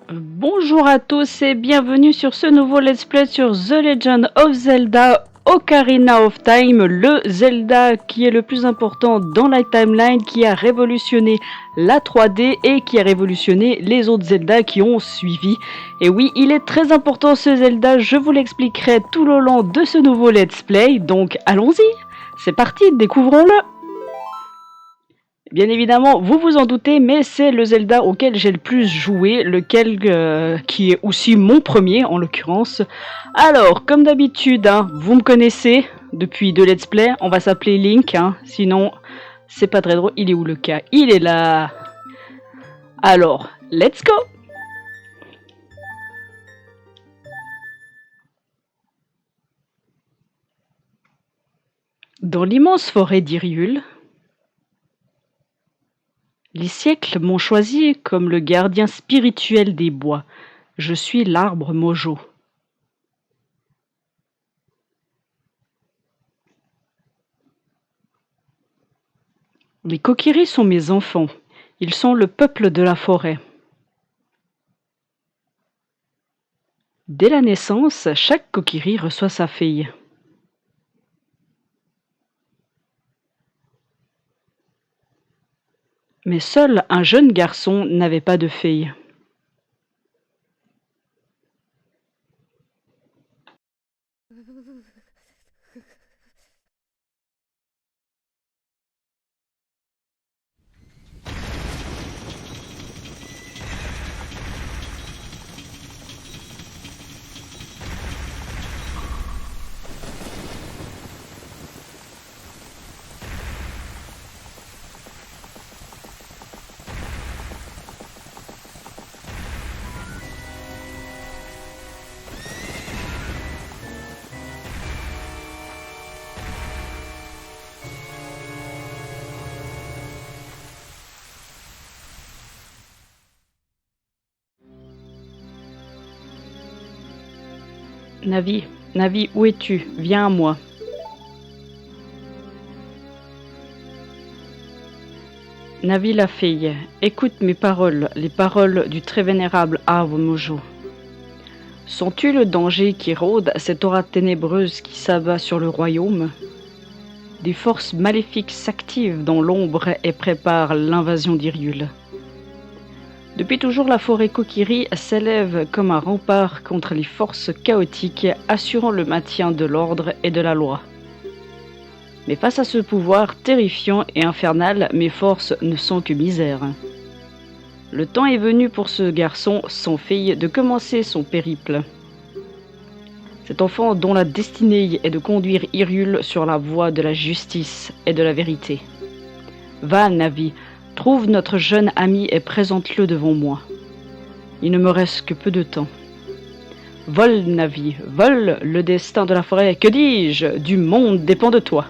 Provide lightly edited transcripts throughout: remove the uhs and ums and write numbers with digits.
Bonjour à tous et bienvenue sur ce nouveau let's play sur The Legend of Zelda Ocarina of Time, le Zelda qui est le plus important dans la timeline, qui a révolutionné la 3D et qui a révolutionné les autres Zelda qui ont suivi. Et oui, il est très important ce Zelda, je vous l'expliquerai tout le long de ce nouveau let's play, donc allons-y, c'est parti, découvrons-le. Bien évidemment, vous vous en doutez, mais c'est le Zelda auquel j'ai le plus joué, lequel qui est aussi mon premier en l'occurrence. Alors, comme d'habitude, hein, vous me connaissez depuis deux let's play, on va s'appeler Link, hein, sinon c'est pas très drôle. Il est où le cas? Il est là. Alors, let's go. Dans l'immense forêt d'Hyrule, les siècles m'ont choisi comme le gardien spirituel des bois. Je suis l'arbre Mojo. Les Kokiri sont mes enfants. Ils sont le peuple de la forêt. Dès la naissance, chaque Kokiri reçoit sa fille. Mais seul un jeune garçon n'avait pas de fille. Navi, Navi, où es-tu? Viens à moi. Navi la fille, écoute mes paroles, les paroles du très vénérable arbre Mojo. Sens-tu le danger qui rôde, cette aura ténébreuse qui s'abat sur le royaume? Des forces maléfiques s'activent dans l'ombre et préparent l'invasion d'Hyrule. Depuis toujours, la forêt Kokiri s'élève comme un rempart contre les forces chaotiques, assurant le maintien de l'ordre et de la loi. Mais face à ce pouvoir terrifiant et infernal, mes forces ne sont que misère. Le temps est venu pour ce garçon, sans fille, de commencer son périple. Cet enfant dont la destinée est de conduire Hyrule sur la voie de la justice et de la vérité. Va, Navi, trouve notre jeune ami et présente-le devant moi. Il ne me reste que peu de temps. Vole, Navi, vole, le destin de la forêt, que dis-je, du monde dépend de toi.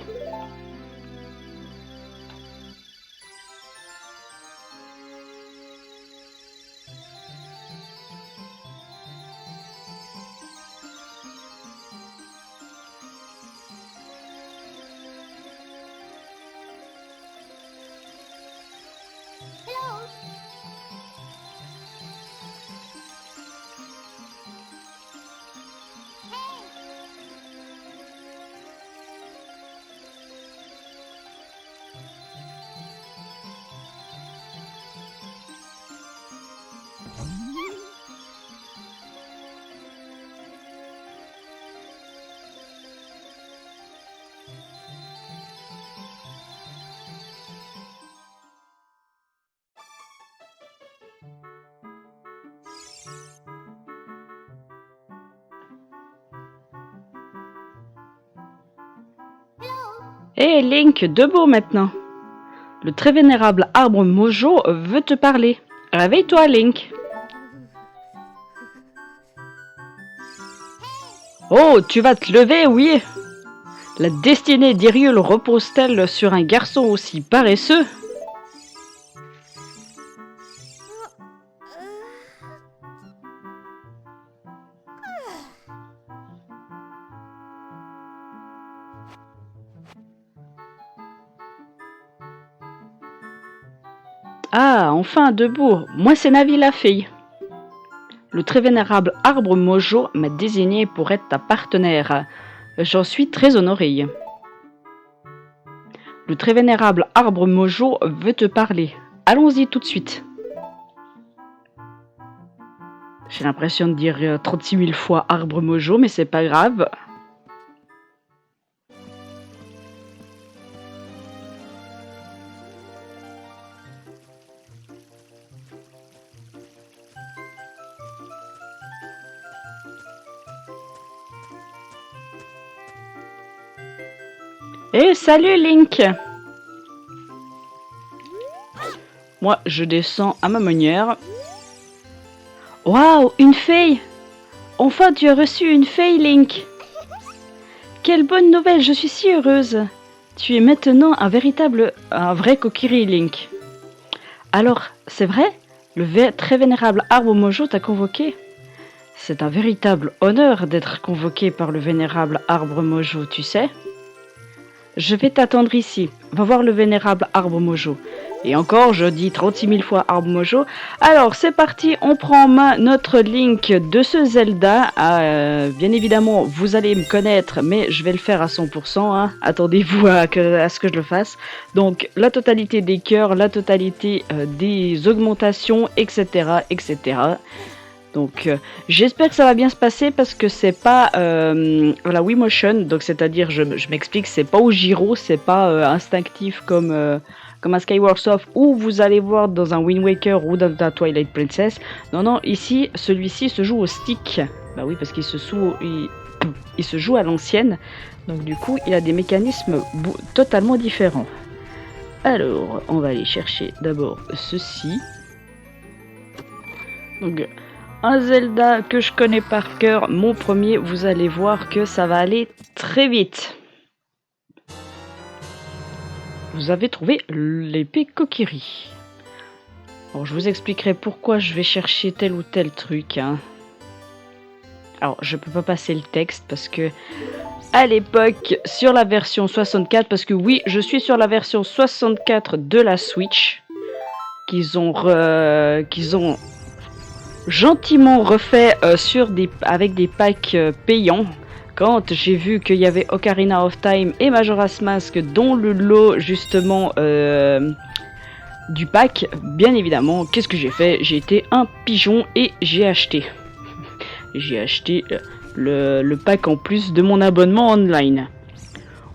Hé Link, debout maintenant. Le très vénérable arbre Mojo veut te parler. Réveille-toi, Link. Oh, tu vas te lever, oui. La destinée d'Hyrule repose-t-elle sur un garçon aussi paresseux? Ah, enfin debout. Moi c'est Navi la fille. Le très vénérable arbre Mojo m'a désigné pour être ta partenaire. J'en suis très honorée. Le très vénérable arbre Mojo veut te parler. Allons-y tout de suite. J'ai l'impression de dire 36 000 fois arbre Mojo, mais c'est pas grave. Eh, salut Link! Moi, je descends à ma manière. Waouh, une fée! Enfin, tu as reçu une fée, Link! Quelle bonne nouvelle, je suis si heureuse! Tu es maintenant un vrai Kokiri, Link. Alors, c'est vrai? Le très vénérable arbre Mojo t'a convoqué? C'est un véritable honneur d'être convoqué par le vénérable arbre Mojo, tu sais? Je vais t'attendre ici. Va voir le vénérable arbre Mojo. Et encore, je dis 36 000 fois arbre Mojo. Alors, c'est parti, on prend en main notre Link de ce Zelda. Bien évidemment, vous allez me connaître, mais je vais le faire à 100%. Hein. Attendez-vous à ce que je le fasse. Donc, la totalité des cœurs, la totalité des augmentations, etc., etc. Donc j'espère que ça va bien se passer parce que c'est pas la Wiimotion, donc c'est-à-dire je m'explique, c'est pas au gyro, c'est pas instinctif comme un Skyward Sword où vous allez voir dans un Wind Waker ou dans la Twilight Princess. Non, ici, celui-ci se joue au stick. Bah oui, parce qu'il il se joue à l'ancienne, donc du coup il a des mécanismes totalement différents. Alors, on va aller chercher d'abord ceci. Donc un Zelda que je connais par cœur, mon premier, vous allez voir que ça va aller très vite. Vous avez trouvé l'épée Kokiri. Alors je vous expliquerai pourquoi je vais chercher tel ou tel truc. Hein. Alors je peux pas passer le texte parce que à l'époque sur la version 64, parce que oui je suis sur la version 64 de la Switch, qu'ils ont gentiment refait avec des packs payants. Quand j'ai vu qu'il y avait Ocarina of Time et Majora's Mask dont le lot justement du pack, bien évidemment, qu'est-ce que j'ai fait? J'ai été un pigeon et j'ai acheté. J'ai acheté le pack en plus de mon abonnement online.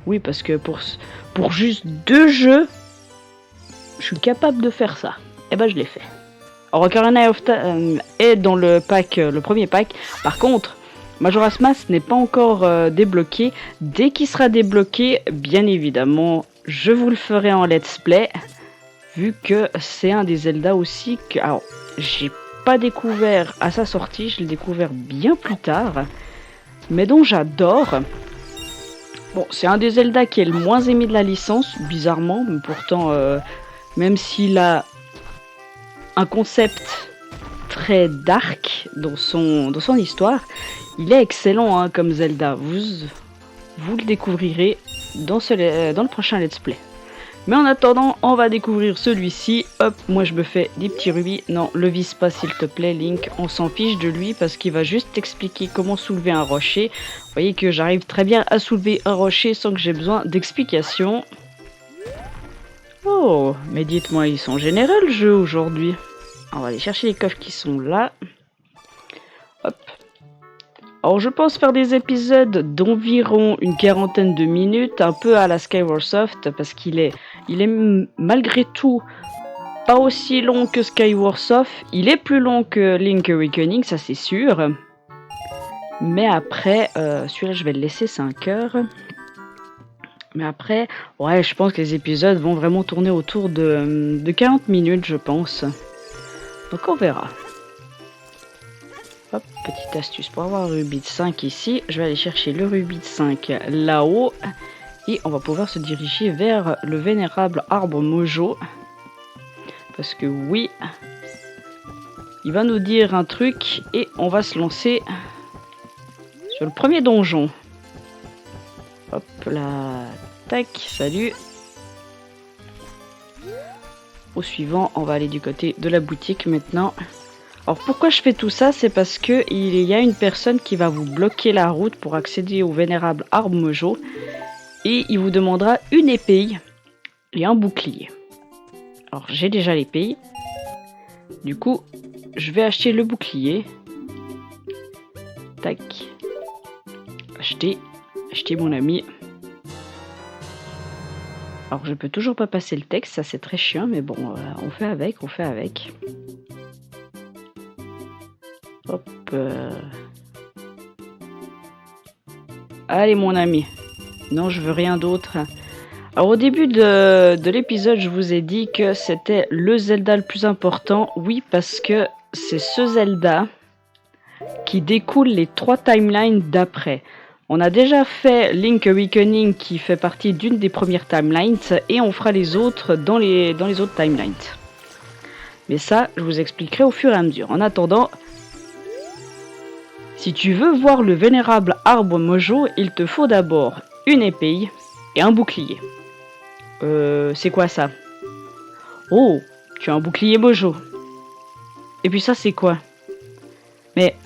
Oui, parce que pour juste 2 jeux, je suis capable de faire ça. Et ben je l'ai fait. Alors, Ocarina of Time est dans le pack, le premier pack. Par contre, Majora's Mask n'est pas encore débloqué. Dès qu'il sera débloqué, bien évidemment, je vous le ferai en let's play. Vu que c'est un des Zelda aussi que... Alors, j'ai pas découvert à sa sortie, je l'ai découvert bien plus tard. Mais dont j'adore. Bon, c'est un des Zelda qui est le moins aimé de la licence, bizarrement. Mais pourtant, même s'il a un concept très dark dans son histoire, il est excellent hein, comme Zelda. Vous le découvrirez dans le prochain let's play. Mais en attendant, on va découvrir celui-ci. Hop, moi je me fais des petits rubis. Non, le vise pas s'il te plaît, Link. On s'en fiche de lui parce qu'il va juste t'expliquer comment soulever un rocher. Vous voyez que j'arrive très bien à soulever un rocher sans que j'ai besoin d'explications. Oh, mais dites-moi, ils sont généreux le jeu aujourd'hui. On va aller chercher les coffres qui sont là. Hop. Alors je pense faire des épisodes d'environ une quarantaine de minutes, un peu à la Skyward Sword, parce qu'il est malgré tout pas aussi long que Skyward Sword. Il est plus long que Link Awakening, ça c'est sûr. Mais après, celui-là je vais le laisser 5 heures. Mais après, ouais, je pense que les épisodes vont vraiment tourner autour de 40 minutes, je pense. Donc on verra. Hop, petite astuce pour avoir le rubis de 5 ici. Je vais aller chercher le rubis de 5 là-haut. Et on va pouvoir se diriger vers le vénérable arbre Mojo. Parce que oui, il va nous dire un truc et on va se lancer sur le premier donjon. Hop là, tac, salut. Au suivant, on va aller du côté de la boutique maintenant. Alors pourquoi je fais tout ça? C'est parce que il y a une personne qui va vous bloquer la route pour accéder au vénérable arbre Mojo et il vous demandera une épée et un bouclier. Alors j'ai déjà l'épée. Du coup, je vais acheter le bouclier. Tac. Acheter mon ami. Alors je peux toujours pas passer le texte, ça c'est très chiant, mais bon, on fait avec. Hop. Allez mon ami. Non, je veux rien d'autre. Alors au début de l'épisode, je vous ai dit que c'était le Zelda le plus important. Oui, parce que c'est ce Zelda qui découle les 3 timelines d'après. On a déjà fait Link Awakening qui fait partie d'une des premières timelines et on fera les autres dans les autres timelines. Mais ça, je vous expliquerai au fur et à mesure. En attendant, si tu veux voir le vénérable arbre Mojo, il te faut d'abord une épée et un bouclier. C'est quoi ça? Oh, tu as un bouclier Mojo. Et puis ça, c'est quoi? Mais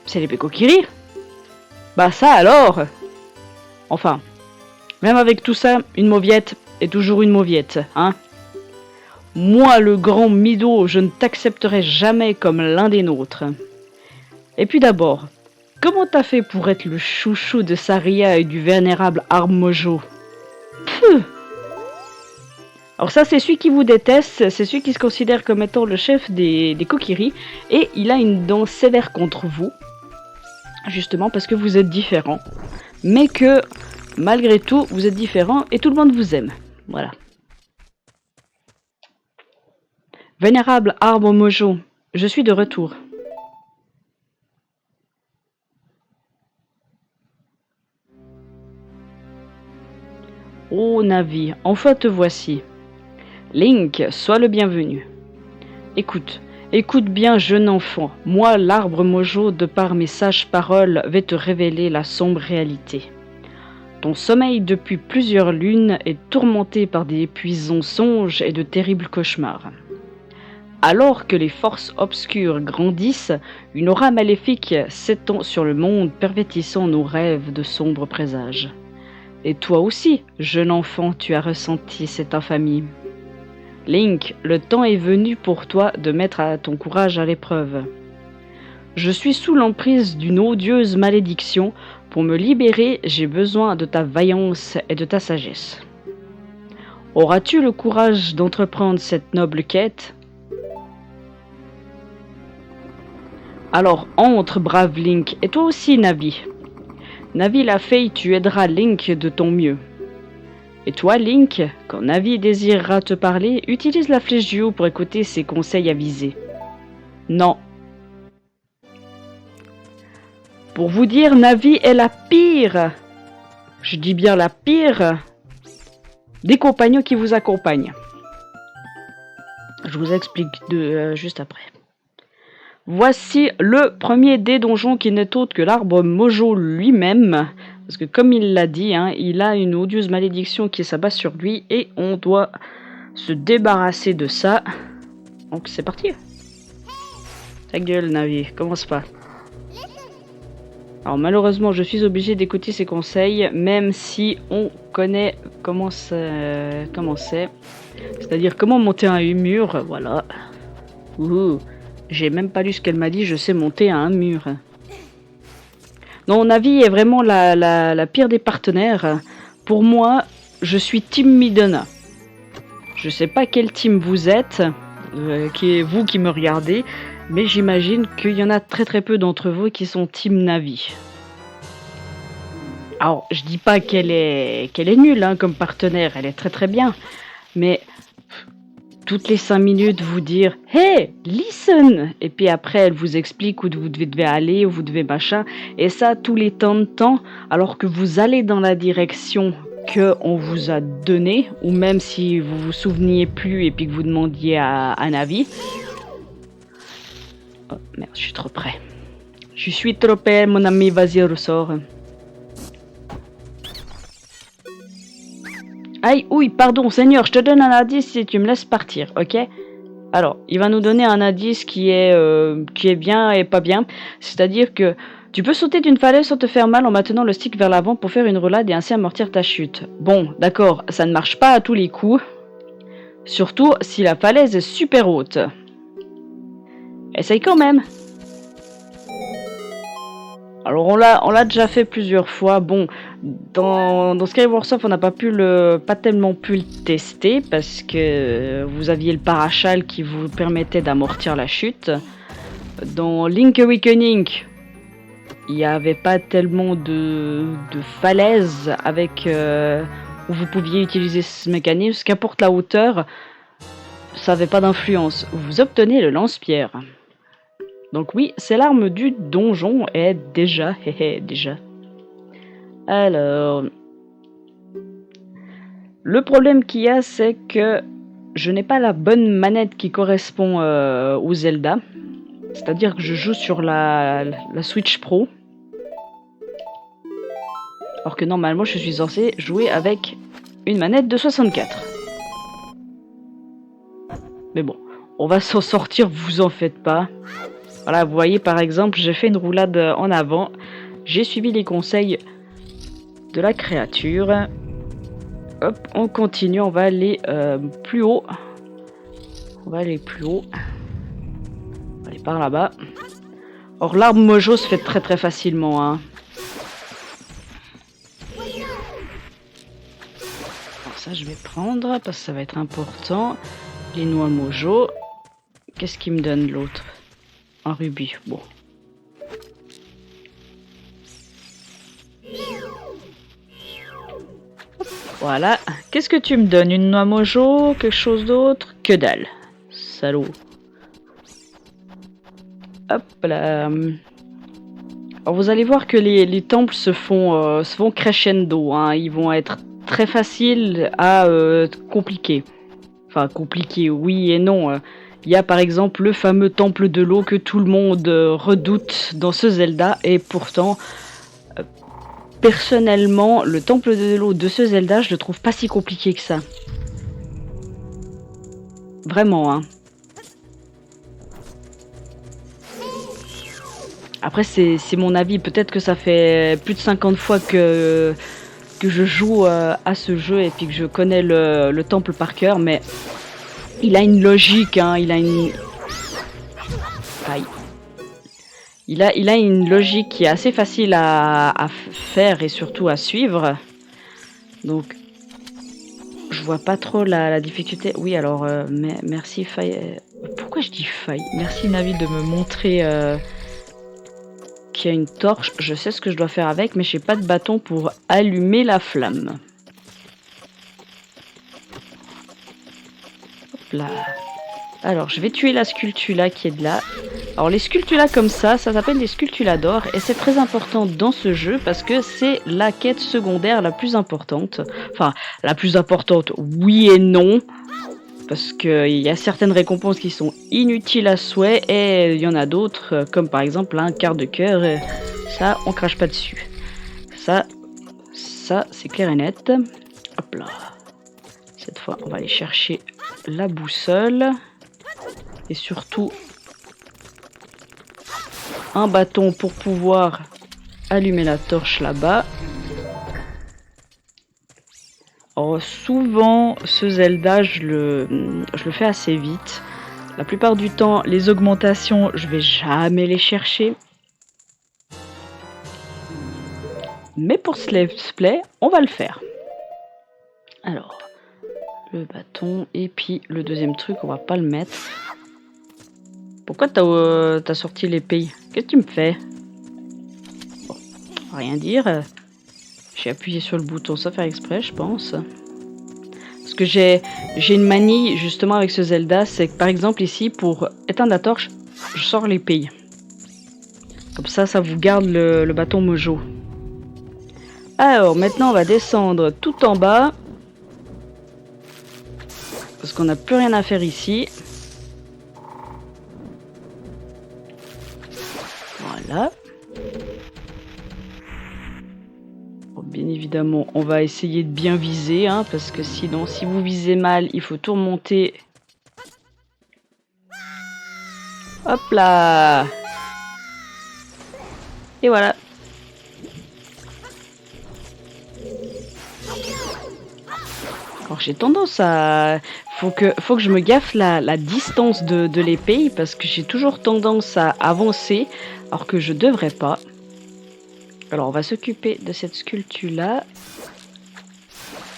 c'est l'épée Kokiri? Bah ça alors! Enfin, même avec tout ça, une mauviette est toujours une mauviette, hein? Moi, le grand Mido, je ne t'accepterai jamais comme l'un des nôtres. Et puis d'abord, comment t'as fait pour être le chouchou de Saria et du vénérable arbre Mojo? Pfff! Alors ça, c'est celui qui vous déteste, c'est celui qui se considère comme étant le chef des Kokiri, et il a une dent sévère contre vous, justement parce que vous êtes différents, mais que, malgré tout, vous êtes différents et tout le monde vous aime. Voilà. Vénérable arbre Mojo, je suis de retour. Oh Navi, enfin te voici. Link, sois le bienvenu. Écoute bien, jeune enfant. Moi, l'arbre Mojo, de par mes sages paroles, vais te révéler la sombre réalité. Ton sommeil depuis plusieurs lunes est tourmenté par des épuisants songes et de terribles cauchemars. Alors que les forces obscures grandissent, une aura maléfique s'étend sur le monde, pervertissant nos rêves de sombres présages. Et toi aussi, jeune enfant, tu as ressenti cette infamie. Link, le temps est venu pour toi de mettre ton courage à l'épreuve. Je suis sous l'emprise d'une odieuse malédiction. Pour me libérer, j'ai besoin de ta vaillance et de ta sagesse. Auras-tu le courage d'entreprendre cette noble quête? Alors entre, brave Link, et toi aussi, Navi. Navi la fée, tu aideras Link de ton mieux. Et toi, Link, quand Navi désirera te parler, utilise la flèche du haut pour écouter ses conseils avisés. Non. Pour vous dire, Navi est la pire. Je dis bien la pire des compagnons qui vous accompagnent. Je vous explique juste après. Voici le premier des donjons qui n'est autre que l'arbre Mojo lui-même. Parce que comme il l'a dit, hein, il a une odieuse malédiction qui s'abat sur lui et on doit se débarrasser de ça. Donc c'est parti. Ta gueule, Navi, commence pas. Alors malheureusement, je suis obligé d'écouter ses conseils, même si on connaît comment c'est. C'est-à-dire comment monter un mur, voilà. Ouh, j'ai même pas lu ce qu'elle m'a dit, je sais monter à un mur. Non, Navi est vraiment la pire des partenaires. Pour moi, je suis Team Midona. Je sais pas quel team vous êtes, qui est vous qui me regardez, mais j'imagine qu'il y en a très peu d'entre vous qui sont Team Navi. Alors, je dis pas qu'elle est nulle hein, comme partenaire, elle est très bien, mais toutes les 5 minutes vous dire « Hey, listen !» et puis après elle vous explique où vous devez aller, où vous devez machin, et ça tous les temps de temps, alors que vous allez dans la direction qu'on vous a donnée, ou même si vous vous souveniez plus et puis que vous demandiez à Navi. Oh merde, je suis trop près. Je suis trop près, mon ami, vas-y, ressort. Aïe, oui, pardon, Seigneur, je te donne un indice si tu me laisses partir, ok? Alors, il va nous donner un indice qui est bien et pas bien. C'est-à-dire que tu peux sauter d'une falaise sans te faire mal en maintenant le stick vers l'avant pour faire une roulade et ainsi amortir ta chute. Bon, d'accord, ça ne marche pas à tous les coups. Surtout si la falaise est super haute. Essaye quand même. Alors on l'a déjà fait plusieurs fois. Bon, dans Skyward Surf, on n'a pas tellement pu le tester parce que vous aviez le parachal qui vous permettait d'amortir la chute. Dans Link Awakening, il n'y avait pas tellement de falaises avec où vous pouviez utiliser ce mécanisme. Qu'importe la hauteur, ça n'avait pas d'influence. Vous obtenez le lance-pierre. Donc oui, c'est l'arme du donjon et déjà. Alors, le problème qu'il y a, c'est que je n'ai pas la bonne manette qui correspond au Zelda. C'est-à-dire que je joue sur la Switch Pro. Alors que normalement, je suis censé jouer avec une manette de 64. Mais bon, on va s'en sortir, vous en faites pas. Voilà, vous voyez par exemple, j'ai fait une roulade en avant. J'ai suivi les conseils de la créature. Hop, on continue, on va aller plus haut. On va aller par là-bas. Or, l'arbre mojo se fait très très facilement. Hein. Alors ça, je vais prendre parce que ça va être important. Les noix mojo. Qu'est-ce qui me donne l'autre? Un rubis, bon. Voilà. Qu'est-ce que tu me donnes? Une noix mojo? Quelque chose d'autre? Que dalle. Salaud. Hop là. Alors vous allez voir que les temples se font crescendo. Hein. Ils vont être très faciles à compliquer. Enfin, compliqué, oui et non. Il y a par exemple le fameux temple de l'eau que tout le monde redoute dans ce Zelda. Et pourtant, personnellement, le temple de l'eau de ce Zelda, je le trouve pas si compliqué que ça. Vraiment, hein. Après, c'est mon avis. Peut-être que ça fait plus de 50 fois que je joue à ce jeu et puis que je connais le temple par cœur, mais il a une logique, hein, il a une logique qui est assez facile à faire et surtout à suivre. Donc, je vois pas trop la difficulté. Oui, alors, merci Faye. Pourquoi je dis Faye? Merci Navi de me montrer qu'il y a une torche. Je sais ce que je dois faire avec, mais j'ai pas de bâton pour allumer la flamme. Hop là. Alors, je vais tuer la sculptula qui est de là. Alors, les sculptulas comme ça s'appelle des sculptulas d'or. Et c'est très important dans ce jeu parce que c'est la quête secondaire la plus importante. Enfin, la plus importante, oui et non. Parce qu'il y a certaines récompenses qui sont inutiles à souhait. Et il y en a d'autres, comme par exemple un quart de cœur. Ça, on crache pas dessus. Ça c'est clair et net. Hop là. Cette fois, on va aller chercher la boussole. Et surtout, un bâton pour pouvoir allumer la torche là-bas. Alors, souvent, ce Zelda, je le fais assez vite. La plupart du temps, les augmentations, je vais jamais les chercher. Mais pour ce let's play, on va le faire. Alors, le bâton et puis le deuxième truc, on va pas le mettre. Pourquoi t'as sorti l'épée? Qu'est-ce que tu me fais? Bon, rien dire. J'ai appuyé sur le bouton sans faire exprès, je pense. Parce que j'ai une manie justement avec ce Zelda, c'est que par exemple ici, pour éteindre la torche, je sors l'épée. Comme ça vous garde le bâton mojo. Alors maintenant on va descendre tout en bas. Parce qu'on n'a plus rien à faire ici. Voilà. Bon, bien évidemment, on va essayer de bien viser, hein, parce que sinon, si vous visez mal, il faut tout remonter Hop là. Et voilà. Alors j'ai tendance à... Faut que je me gaffe la distance de l'épée parce que j'ai toujours tendance à avancer alors que je devrais pas. Alors on va s'occuper de cette sculpture là.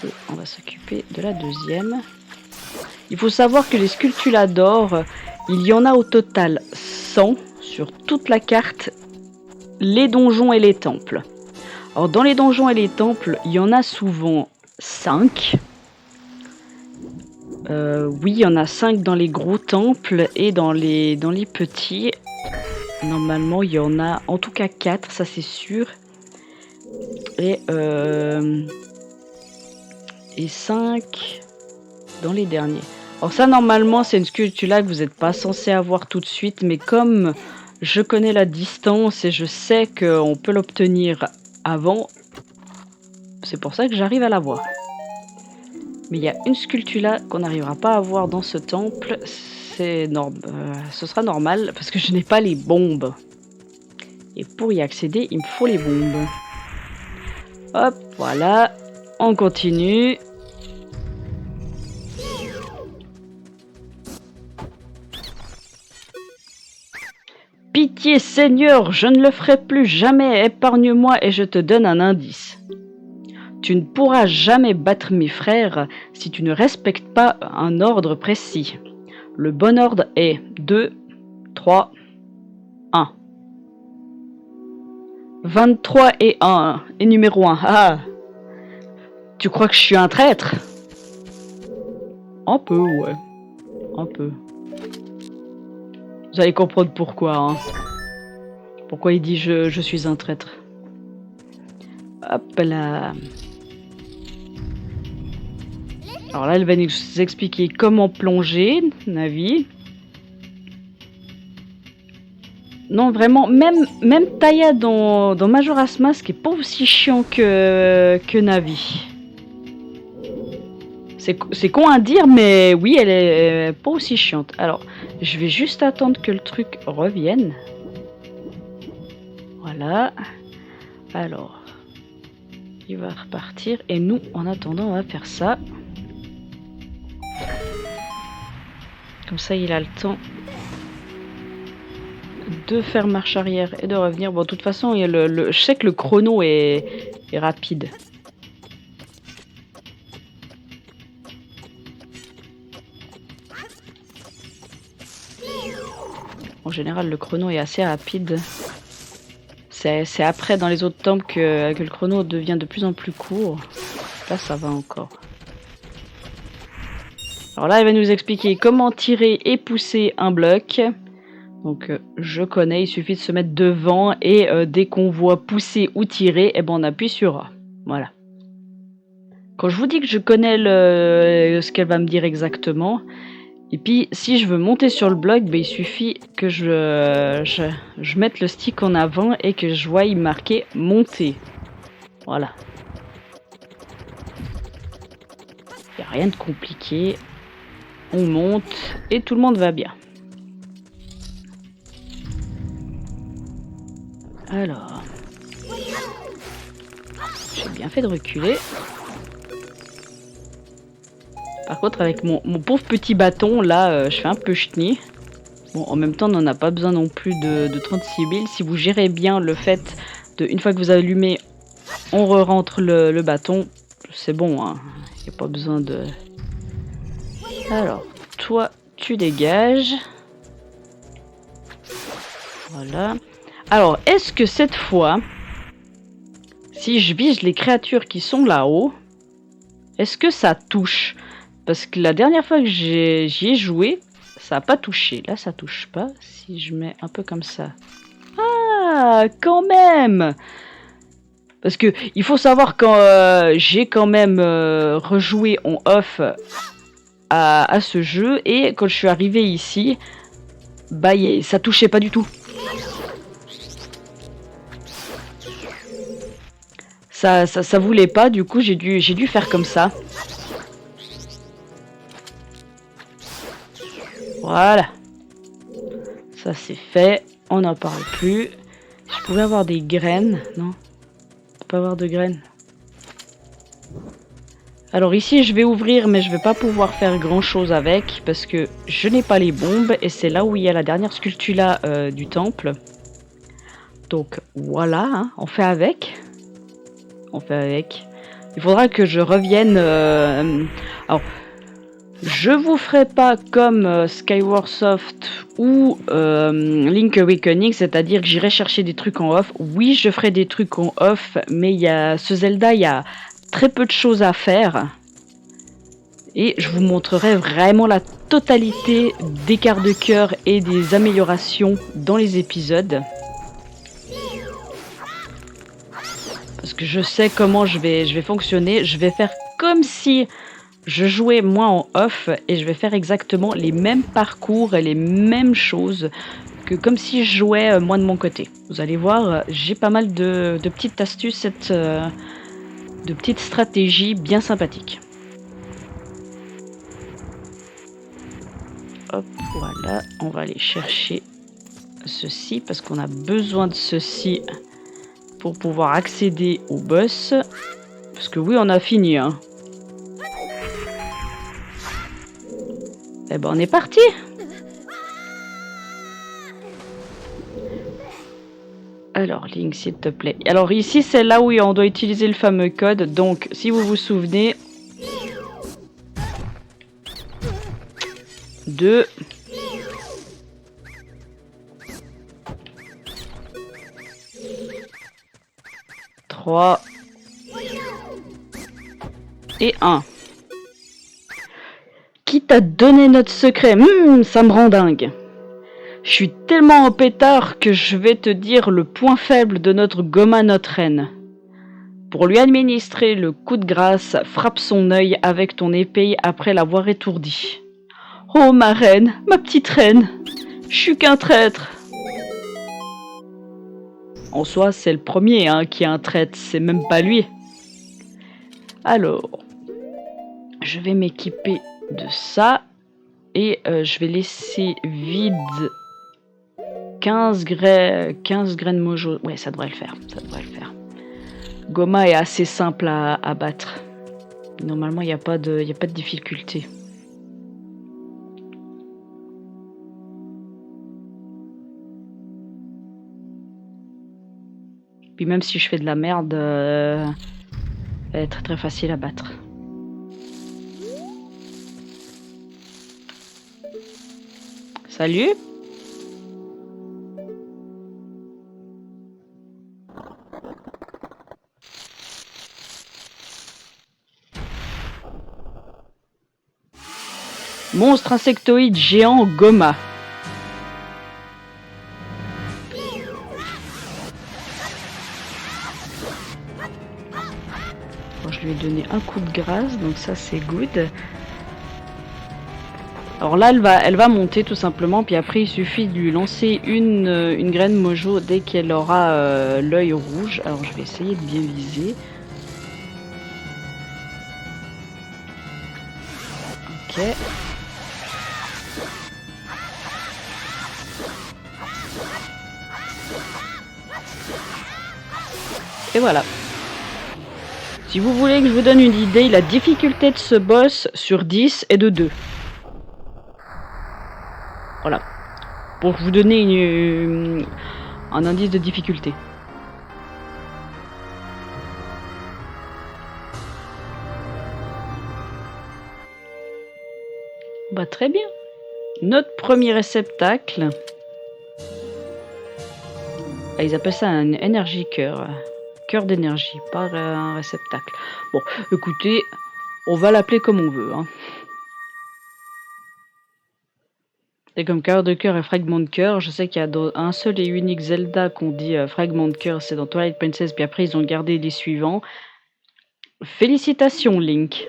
Et on va s'occuper de la deuxième. Il faut savoir que les sculptures d'or, il y en a au total 100 sur toute la carte, les donjons et les temples. Alors dans les donjons et les temples, il y en a souvent 5. Oui, il y en a 5 dans les gros temples et dans les petits. Normalement, il y en a en tout cas 4, ça c'est sûr. Et 5 dans les derniers. Alors ça, normalement, c'est une sculpture là que vous n'êtes pas censé avoir tout de suite, mais comme je connais la distance et je sais qu'on peut l'obtenir avant, c'est pour ça que j'arrive à l'avoir. Mais il y a une sculpture là qu'on n'arrivera pas à voir dans ce temple. Ce sera normal parce que je n'ai pas les bombes. Et pour y accéder, il me faut les bombes. Hop, voilà. On continue. Pitié Seigneur, je ne le ferai plus jamais. Épargne-moi et je te donne un indice. Tu ne pourras jamais battre mes frères si tu ne respectes pas un ordre précis. Le bon ordre est 2, 3, 1. 23 et 1. Et numéro 1. Ah. Tu crois que je suis un traître? Un peu, ouais. Un peu. Vous allez comprendre pourquoi. Hein. Pourquoi il dit je suis un traître. Hop là. Alors là, elle va nous expliquer comment plonger, Navi. Non, vraiment, même Taya dans Majora's Mask est pas aussi chiant que Navi. C'est con à dire, mais oui, elle est pas aussi chiante. Alors, je vais juste attendre que le truc revienne. Voilà. Alors, il va repartir. Et nous, en attendant, on va faire ça. Comme ça, il a le temps de faire marche arrière et de revenir. Bon, de toute façon, je sais que le chrono est rapide. En général, le chrono est assez rapide. C'est après, dans les autres temples, que le chrono devient de plus en plus court. Là, ça va encore. Alors là, il va nous expliquer comment tirer et pousser un bloc. Donc, je connais, il suffit de se mettre devant et dès qu'on voit pousser ou tirer, eh ben, on appuie sur A. Voilà. Quand je vous dis que je connais ce qu'elle va me dire exactement, et puis si je veux monter sur le bloc, ben, il suffit que je mette le stick en avant et que je voie y marquer monter. Voilà. Il n'y a rien de compliqué. On monte et tout le monde va bien. Alors, j'ai bien fait de reculer. Par contre, avec mon pauvre petit bâton, là, je fais un peu chenille. Bon, en même temps, on n'en a pas besoin non plus de 36 000. Si vous gérez bien le fait de, une fois que vous allumez, on re-rentre le bâton, c'est bon, hein. Il n'y a pas besoin de... Alors, toi, tu dégages. Voilà. Alors, est-ce que cette fois, si je vise les créatures qui sont là-haut, est-ce que ça touche? Parce que la dernière fois que j'y ai joué, ça n'a pas touché. Là, ça touche pas. Si je mets un peu comme ça. Ah, quand même! Parce que il faut savoir quand j'ai quand même rejoué en off à ce jeu. Et quand je suis arrivé ici, bah, ça touchait pas du tout. Ça voulait pas, du coup j'ai dû faire comme ça. Voilà. Ça c'est fait. On n'en parle plus. Je pouvais avoir des graines, non? Je peux pas avoir de graines. Alors ici je vais ouvrir mais je vais pas pouvoir faire grand chose avec parce que je n'ai pas les bombes et c'est là où il y a la dernière sculptula du temple. Donc voilà, hein, on fait avec. On fait avec. Il faudra que je revienne... alors, je vous ferai pas comme Skyward Soft ou Link Awakening, c'est-à-dire que j'irai chercher des trucs en off. Oui, je ferai des trucs en off, mais il y a ce Zelda, il y a très peu de choses à faire. Et je vous montrerai vraiment la totalité des quarts de cœur et des améliorations dans les épisodes. Parce que je sais comment je vais fonctionner. Je vais faire comme si je jouais moi en off et je vais faire exactement les mêmes parcours et les mêmes choses que comme si je jouais moi de mon côté. Vous allez voir, j'ai pas mal de petites astuces, de petites stratégies bien sympathiques. Hop, voilà, on va aller chercher ceci parce qu'on a besoin de ceci pour pouvoir accéder au boss. Parce que oui, on a fini, hein. Eh ben, on est parti. Alors, Link, s'il te plaît. Alors, ici, c'est là où on doit utiliser le fameux code. Donc, si vous vous souvenez... 2... 3... et 1. Qui t'a donné notre secret? Ça me rend dingue. Je suis tellement en pétard que je vais te dire le point faible de notre Gohma, notre reine. Pour lui administrer le coup de grâce, frappe son œil avec ton épée après l'avoir étourdi. Oh ma reine, ma petite reine, je suis qu'un traître. En soi, c'est le premier qui est un traître, c'est même pas lui. Alors, je vais m'équiper de ça et je vais laisser vide 15 graines mojo. Ouais, ça devrait le faire, ça devrait le faire. Gohma est assez simple à battre. Normalement, il n'y a pas de difficulté. Puis même si je fais de la merde, elle est très très facile à battre. Salut! Monstre insectoïde géant Gohma. Bon, je lui ai donné un coup de grâce, donc ça c'est good. Alors là, elle va monter tout simplement, puis après il suffit de lui lancer une graine mojo dès qu'elle aura l'œil rouge. Alors je vais essayer de bien viser. Ok. Et voilà. Si vous voulez que je vous donne une idée, la difficulté de ce boss sur 10 est de 2. Voilà. Pour vous donner un indice de difficulté. Bah très bien. Notre premier réceptacle. Ah, ils appellent ça un énergie cœur. Cœur d'énergie, pas un réceptacle. Bon, écoutez, on va l'appeler comme on veut. Hein. C'est comme cœur de cœur et fragment de cœur. Je sais qu'il y a un seul et unique Zelda qu'on dit fragment de cœur, c'est dans Twilight Princess, puis après ils ont gardé les suivants. Félicitations, Link.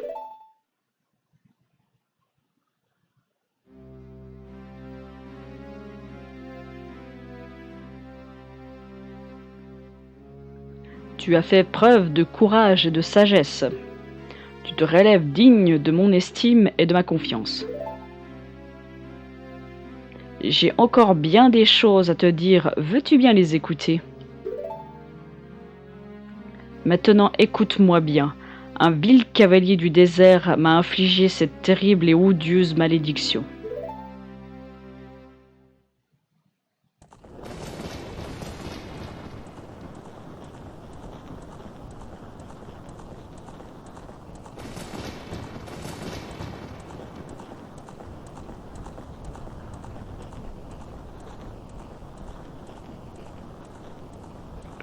Tu as fait preuve de courage et de sagesse. Tu te relèves digne de mon estime et de ma confiance. J'ai encore bien des choses à te dire, veux-tu bien les écouter? Maintenant écoute-moi bien. Un vil cavalier du désert m'a infligé cette terrible et odieuse malédiction.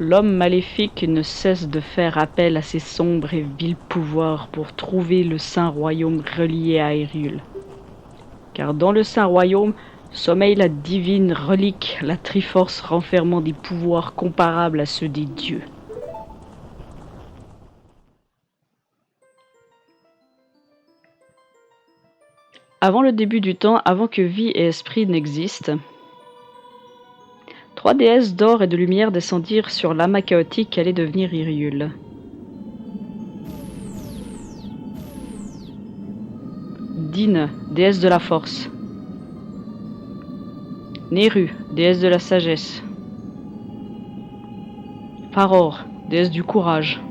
L'homme maléfique ne cesse de faire appel à ses sombres et vils pouvoirs pour trouver le saint royaume relié à Hyrule. Car dans le saint royaume sommeille la divine relique, la Triforce renfermant des pouvoirs comparables à ceux des dieux. Avant le début du temps, avant que vie et esprit n'existent, 3 déesses d'or et de lumière descendirent sur l'amas chaotique qu'allait devenir Hyrule. Dine, déesse de la force. Néru, déesse de la sagesse. Faror, déesse du courage.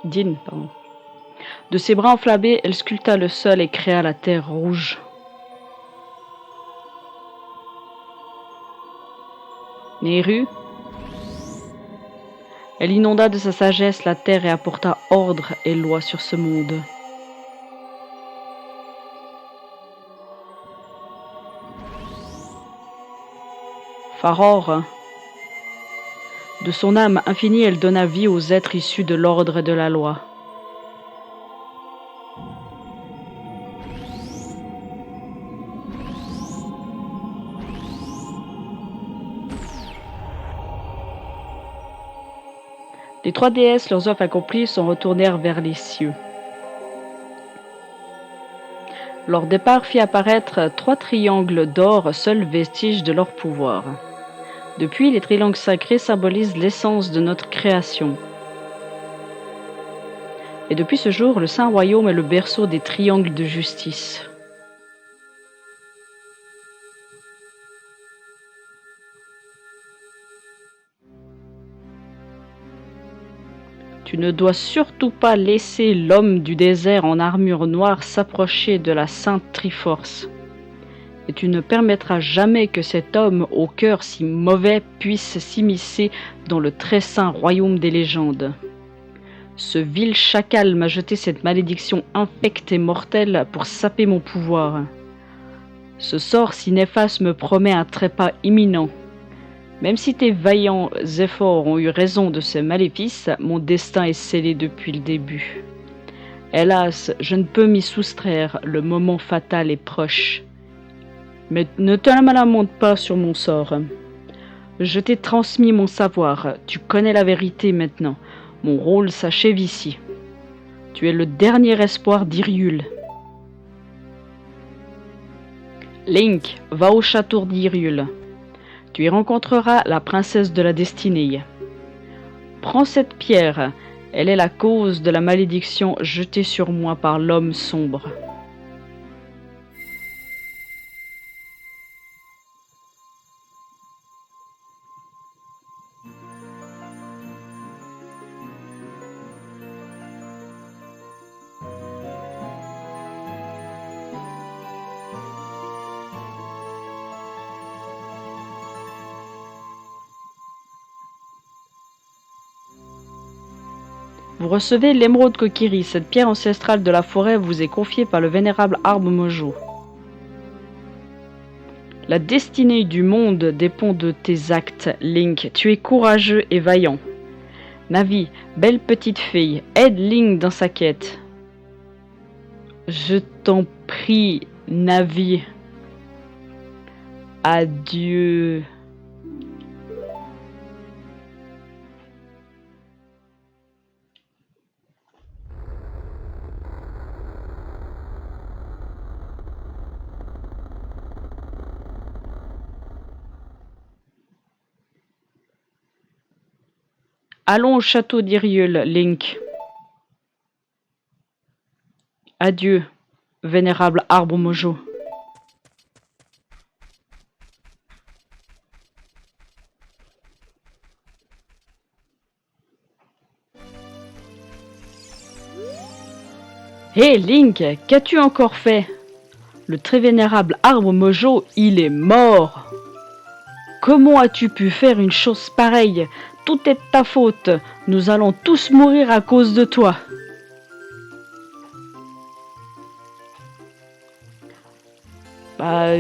Dine. De ses bras enflammés, elle sculpta le sol et créa la terre rouge. Néru, elle inonda de sa sagesse la terre et apporta ordre et loi sur ce monde. Faror, de son âme infinie, elle donna vie aux êtres issus de l'ordre et de la loi. Les 3 déesses, leurs œuvres accomplies, s'en retournèrent vers les cieux. Leur départ fit apparaître 3 triangles d'or, seuls vestiges de leur pouvoir. Depuis, les triangles sacrés symbolisent l'essence de notre création. Et depuis ce jour, le Saint Royaume est le berceau des triangles de justice. Tu ne dois surtout pas laisser l'homme du désert en armure noire s'approcher de la Sainte Triforce. Et tu ne permettras jamais que cet homme au cœur si mauvais puisse s'immiscer dans le très saint royaume des légendes. Ce vil chacal m'a jeté cette malédiction infecte et mortelle pour saper mon pouvoir. Ce sort si néfaste me promet un trépas imminent. Même si tes vaillants efforts ont eu raison de ce maléfice, mon destin est scellé depuis le début. Hélas, je ne peux m'y soustraire, le moment fatal est proche. Mais ne te lamente pas sur mon sort. Je t'ai transmis mon savoir, tu connais la vérité maintenant. Mon rôle s'achève ici. Tu es le dernier espoir d'Hyrule. Link, va au château d'Hyrule. Tu y rencontreras la princesse de la destinée. Prends cette pierre, elle est la cause de la malédiction jetée sur moi par l'homme sombre. Vous recevez l'émeraude Kokiri, cette pierre ancestrale de la forêt vous est confiée par le vénérable arbre Mojo. La destinée du monde dépend de tes actes, Link. Tu es courageux et vaillant. Navi, belle petite fille, aide Link dans sa quête. Je t'en prie, Navi. Adieu. Allons au château d'Hyrule, Link. Adieu, vénérable arbre Mojo. Hé Link, qu'as-tu encore fait? Le très vénérable arbre Mojo, il est mort. Comment as-tu pu faire une chose pareille? Tout est de ta faute. Nous allons tous mourir à cause de toi.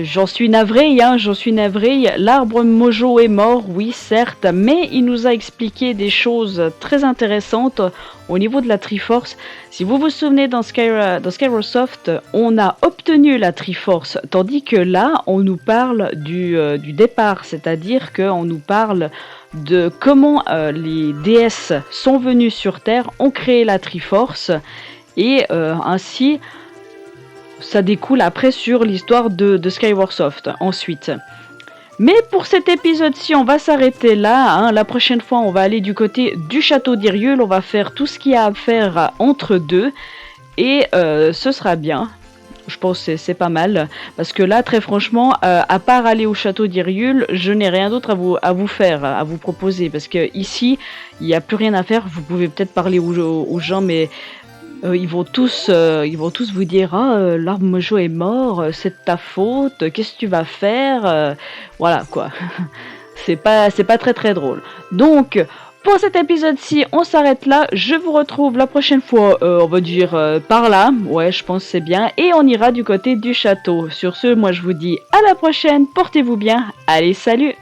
J'en suis navré, j'en suis navré. L'arbre Mojo est mort, oui, certes, mais il nous a expliqué des choses très intéressantes au niveau de la Triforce. Si vous vous souvenez, dans Skyward Soft, on a obtenu la Triforce, tandis que là, on nous parle du départ, c'est-à-dire qu'on nous parle de comment les déesses sont venues sur Terre, ont créé la Triforce, et ainsi... ça découle après sur l'histoire de Skyward Soft ensuite. Mais pour cet épisode-ci, on va s'arrêter là. La prochaine fois, on va aller du côté du château d'Hyrule. On va faire tout ce qu'il y a à faire entre deux. Et ce sera bien. Je pense que c'est pas mal. Parce que là, très franchement, à part aller au château d'Hyrule, je n'ai rien d'autre à vous faire, à vous proposer. Parce que ici, il n'y a plus rien à faire. Vous pouvez peut-être parler aux gens, mais... ils vont tous vous dire l'arbre Mojo est mort, c'est de ta faute, qu'est-ce que tu vas faire, voilà quoi. c'est pas très très drôle. Donc pour cet épisode-ci, on s'arrête là. Je vous retrouve la prochaine fois, on va dire par là. Ouais, je pense que c'est bien. Et on ira du côté du château. Sur ce, moi je vous dis à la prochaine. Portez-vous bien. Allez, salut!